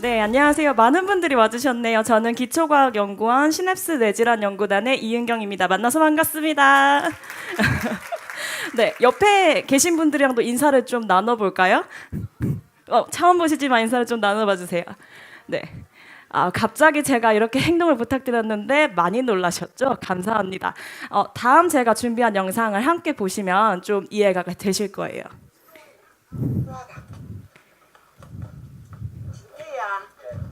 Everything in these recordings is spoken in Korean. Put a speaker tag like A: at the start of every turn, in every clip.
A: 네, 안녕하세요. 많은 분들이 와주셨네요. 저는 기초과학연구원 시냅스 뇌질환연구단의 이은경입니다. 만나서 반갑습니다. 네, 옆에 계신 분들이랑도 인사를 좀 나눠볼까요? 처음 보시지만 인사를 좀 나눠봐 주세요. 네. 갑자기 제가 이렇게 행동을 부탁드렸는데 많이 놀라셨죠? 감사합니다. 다음 제가 준비한 영상을 함께 보시면 좀 이해가 되실 거예요.
B: 진태야,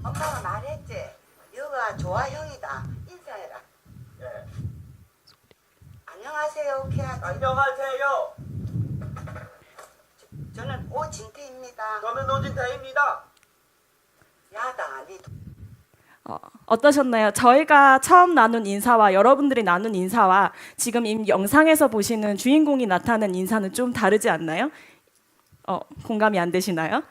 B: 엄마가 말했지. 여가 좋아형이다. 인사해라.
C: 예.
B: 안녕하세요, 케아.
C: 안녕하세요.
B: 저는 오진태입니다.
C: 저는 노진태입니다.
B: 야다, 니
A: 어떠셨나요? 저희가 처음 나눈 인사와 여러분들이 나눈 인사와 지금 이 영상에서 보시는 주인공이 나타낸 인사는 좀 다르지 않나요? 공감이 안 되시나요?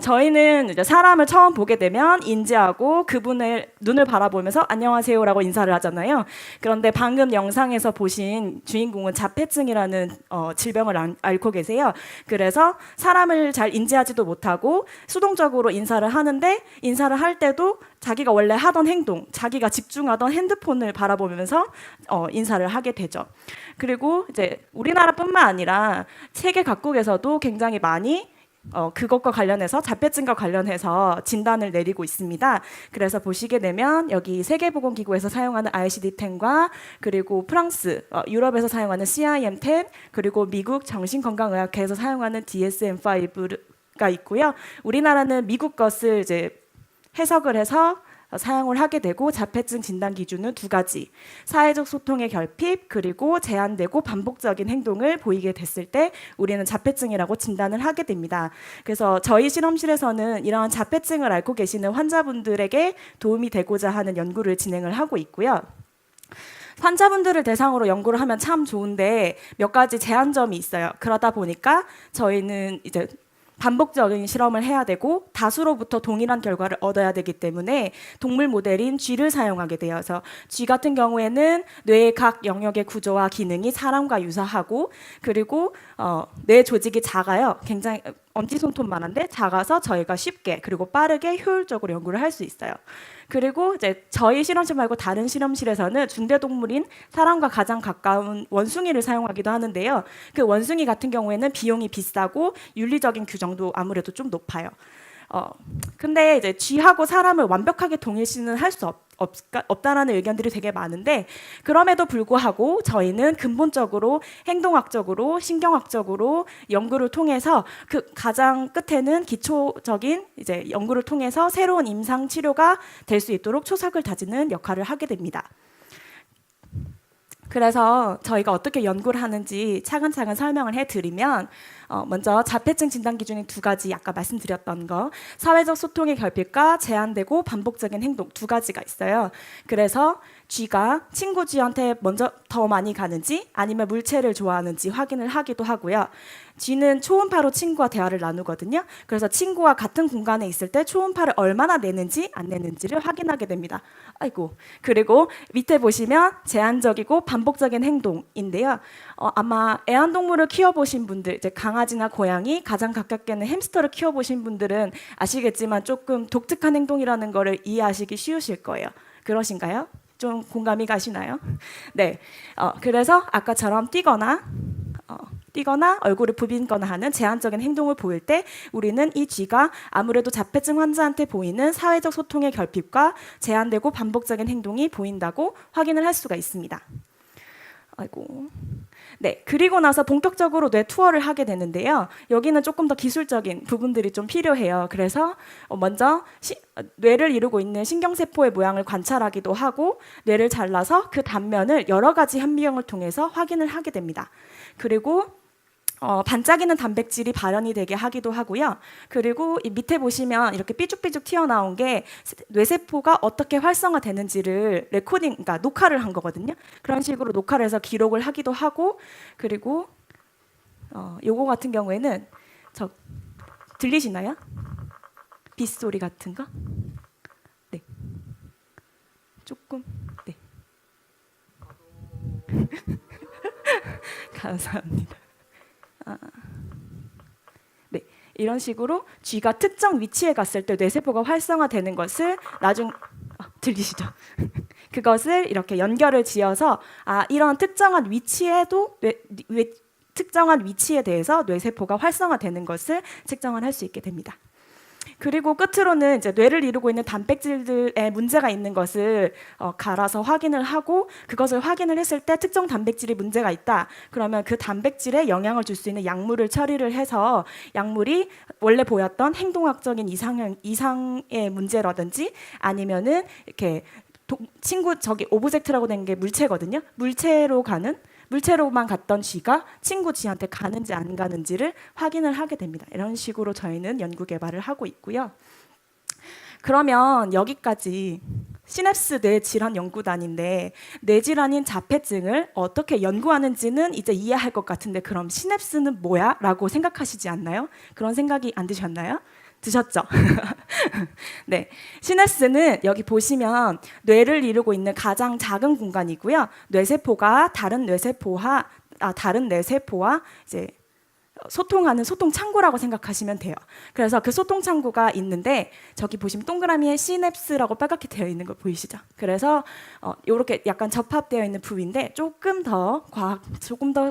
A: 저희는 이제 사람을 처음 보게 되면 인지하고 그분의 눈을 바라보면서 안녕하세요라고 인사를 하잖아요. 그런데 방금 영상에서 보신 주인공은 자폐증이라는 질병을 앓고 계세요. 그래서 사람을 잘 인지하지도 못하고 수동적으로 인사를 하는데 인사를 할 때도 자기가 원래 하던 행동, 자기가 집중하던 핸드폰을 바라보면서 인사를 하게 되죠. 그리고 이제 우리나라뿐만 아니라 세계 각국에서도 굉장히 많이 그것과 관련해서 자폐증과 관련해서 진단을 내리고 있습니다. 그래서 보시게 되면 여기 세계보건기구에서 사용하는 ICD-10과 그리고 프랑스, 유럽에서 사용하는 CIM-10 그리고 미국 정신건강의학회에서 사용하는 DSM-5가 있고요. 우리나라는 미국 것을 이제 해석을 해서 사용을 하게 되고 자폐증 진단 기준은 두 가지. 사회적 소통의 결핍 그리고 제한되고 반복적인 행동을 보이게 됐을 때 우리는 자폐증이라고 진단을 하게 됩니다. 그래서 저희 실험실에서는 이러한 자폐증을 앓고 계시는 환자분들에게 도움이 되고자 하는 연구를 진행을 하고 있고요. 환자분들을 대상으로 연구를 하면 참 좋은데 몇 가지 제한점이 있어요. 그러다 보니까 저희는 이제 반복적인 실험을 해야 되고 다수로부터 동일한 결과를 얻어야 되기 때문에 동물 모델인 쥐를 사용하게 되어서 쥐 같은 경우에는 뇌의 각 영역의 구조와 기능이 사람과 유사하고 그리고 뇌 조직이 작아요. 굉장히 엄지손톱만한데 작아서 저희가 쉽게 그리고 빠르게 효율적으로 연구를 할 수 있어요. 그리고 이제 저희 실험실 말고 다른 실험실에서는 중대동물인 사람과 가장 가까운 원숭이를 사용하기도 하는데요. 그 원숭이 같은 경우에는 비용이 비싸고 윤리적인 규정도 아무래도 좀 높아요. 근데 이제 쥐하고 사람을 완벽하게 동일시는 할 수 없다라는 의견들이 되게 많은데 그럼에도 불구하고 저희는 근본적으로 행동학적으로 신경학적으로 연구를 통해서 그 가장 끝에는 기초적인 이제 연구를 통해서 새로운 임상 치료가 될 수 있도록 초석을 다지는 역할을 하게 됩니다. 그래서 저희가 어떻게 연구를 하는지 차근차근 설명을 해드리면 먼저 자폐증 진단 기준이 두 가지 아까 말씀드렸던 거 사회적 소통의 결핍과 제한되고 반복적인 행동 두 가지가 있어요. 그래서 쥐가 친구 쥐한테 먼저 더 많이 가는지 아니면 물체를 좋아하는지 확인을 하기도 하고요. 쥐는 초음파로 친구와 대화를 나누거든요. 그래서 친구와 같은 공간에 있을 때 초음파를 얼마나 내는지 안 내는지를 확인하게 됩니다. 아이고. 그리고 밑에 보시면 제한적이고 반복적인 행동인데요. 아마 애완동물을 키워보신 분들, 이제 강아지나 고양이, 가장 가깝게는 햄스터를 키워보신 분들은 아시겠지만 조금 독특한 행동이라는 거를 이해하시기 쉬우실 거예요. 그러신가요? 좀 공감이 가시나요? 네. 그래서 아까처럼 뛰거나 얼굴을 부빈거나 하는 제한적인 행동을 보일 때 우리는 이 쥐가 아무래도 자폐증 환자한테 보이는 사회적 소통의 결핍과 제한되고 반복적인 행동이 보인다고 확인을 할 수가 있습니다. 아이고. 네, 그리고 나서 본격적으로 뇌 투어를 하게 되는데요. 여기는 조금 더 기술적인 부분들이 좀 필요해요. 그래서 먼저 뇌를 이루고 있는 신경세포의 모양을 관찰하기도 하고 뇌를 잘라서 그 단면을 여러 가지 현미경을 통해서 확인을 하게 됩니다. 그리고 반짝이는 단백질이 발현이 되게 하기도 하고요. 그리고 이 밑에 보시면 이렇게 삐죽삐죽 튀어나온 게 뇌세포가 어떻게 활성화되는지를 그러니까 녹화를 한 거거든요. 그런 식으로 녹화를 해서 기록을 하기도 하고 그리고 요거 같은 경우에는 들리시나요? 빗소리 같은 거? 네. 조금 네. 감사합니다. 네, 이런 식으로 쥐가 특정 위치에 갔을 때 뇌세포가 활성화되는 것을 들리시죠? 그것을 이렇게 연결을 지어서 이런 특정한 위치에도 특정한 위치에 대해서 뇌세포가 활성화되는 것을 측정을 할 수 있게 됩니다. 그리고 끝으로는 이제 뇌를 이루고 있는 단백질들에 문제가 있는 것을 갈아서 확인을 하고 그것을 확인을 했을 때 특정 단백질이 문제가 있다. 그러면 그 단백질에 영향을 줄 수 있는 약물을 처리를 해서 약물이 원래 보였던 행동학적인 이상의 문제라든지 아니면은 이렇게 저기 오브젝트라고 된 게 물체거든요. 물체로만 갔던 쥐가 친구 쥐한테 가는지 안 가는지를 확인을 하게 됩니다. 이런 식으로 저희는 연구 개발을 하고 있고요. 그러면 여기까지 시냅스 뇌질환 연구단인데 뇌질환인 자폐증을 어떻게 연구하는지는 이제 이해할 것 같은데 그럼 시냅스는 뭐야? 라고 생각하시지 않나요? 그런 생각이 안 드셨나요? 드셨죠? 네, 시냅스는 여기 보시면 뇌를 이루고 있는 가장 작은 공간이고요. 뇌세포가 다른 뇌세포와 이제 소통하는 소통 창구라고 생각하시면 돼요. 그래서 그 소통 창구가 있는데 저기 보시면 동그라미에 시냅스라고 빨갛게 되어 있는 거 보이시죠? 그래서 이렇게 약간 접합되어 있는 부위인데 조금 더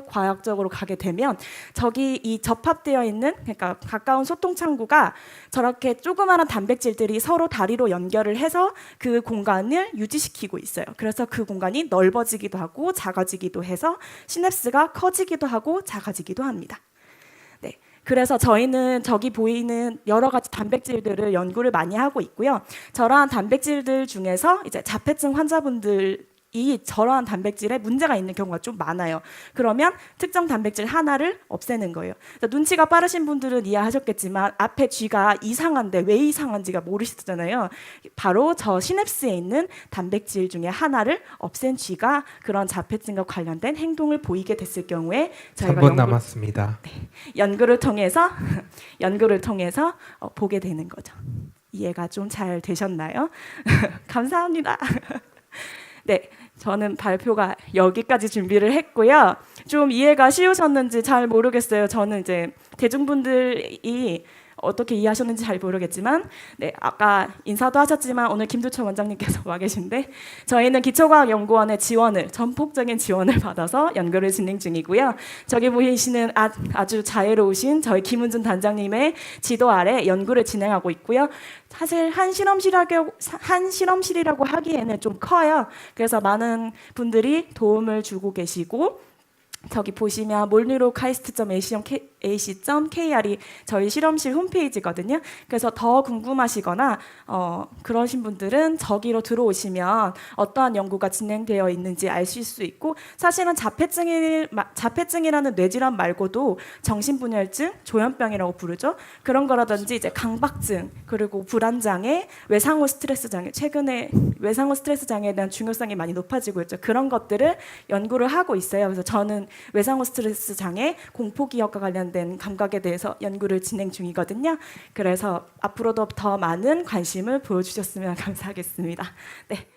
A: 과학적으로 가게 되면 저기 이 접합되어 있는 그러니까 가까운 소통 창구가 저렇게 조그마한 단백질들이 서로 다리로 연결을 해서 그 공간을 유지시키고 있어요. 그래서 그 공간이 넓어지기도 하고 작아지기도 해서 시냅스가 커지기도 하고 작아지기도 합니다. 네, 그래서 저희는 저기 보이는 여러 가지 단백질들을 연구를 많이 하고 있고요. 저러한 단백질들 중에서 이제 자폐증 환자분들이 저러한 단백질에 문제가 있는 경우가 좀 많아요. 그러면 특정 단백질 하나를 없애는 거예요. 눈치가 빠르신 분들은 이해하셨겠지만 앞에 쥐가 이상한데 왜 이상한지가 모르시잖아요. 바로 저 시냅스에 있는 단백질 중에 하나를 없앤 쥐가 그런 자폐증과 관련된 행동을 보이게 됐을 경우에 저희가
D: 3분 남았습니다.
A: 연구를 통해서 보게 되는 거죠. 이해가 좀 잘 되셨나요? 감사합니다. 네, 저는 발표가 여기까지 준비를 했고요. 좀 이해가 쉬우셨는지 잘 모르겠어요. 저는 이제 대중분들이 어떻게 이해하셨는지 잘 모르겠지만 네, 아까 인사도 하셨지만 오늘 김두철 원장님께서 와 계신데 저희는 기초과학연구원의 지원을 전폭적인 지원을 받아서 연구를 진행 중이고요. 저기 보이시는 아주 자애로우신 저희 김은준 단장님의 지도 아래 연구를 진행하고 있고요. 사실 한 실험실이라고 하기에는 좀 커요. 그래서 많은 분들이 도움을 주고 계시고 저기 보시면 molneurocast.ac.kr이 저희 실험실 홈페이지거든요. 그래서 더 궁금하시거나 그러신 분들은 저기로 들어오시면 어떠한 연구가 진행되어 있는지 아실 수 있고 사실은 자폐증이라는 뇌질환 말고도 정신분열증, 조현병이라고 부르죠. 그런 거라든지 이제 강박증 그리고 불안장애, 외상후 스트레스 장애 최근에 외상후 스트레스 장애에 대한 중요성이 많이 높아지고 있죠. 그런 것들을 연구를 하고 있어요. 그래서 저는 외상후 스트레스 장애, 공포기억과 관련된 감각에 대해서 연구를 진행 중이거든요. 그래서 앞으로도 더 많은 관심을 보여주셨으면 감사하겠습니다. 네,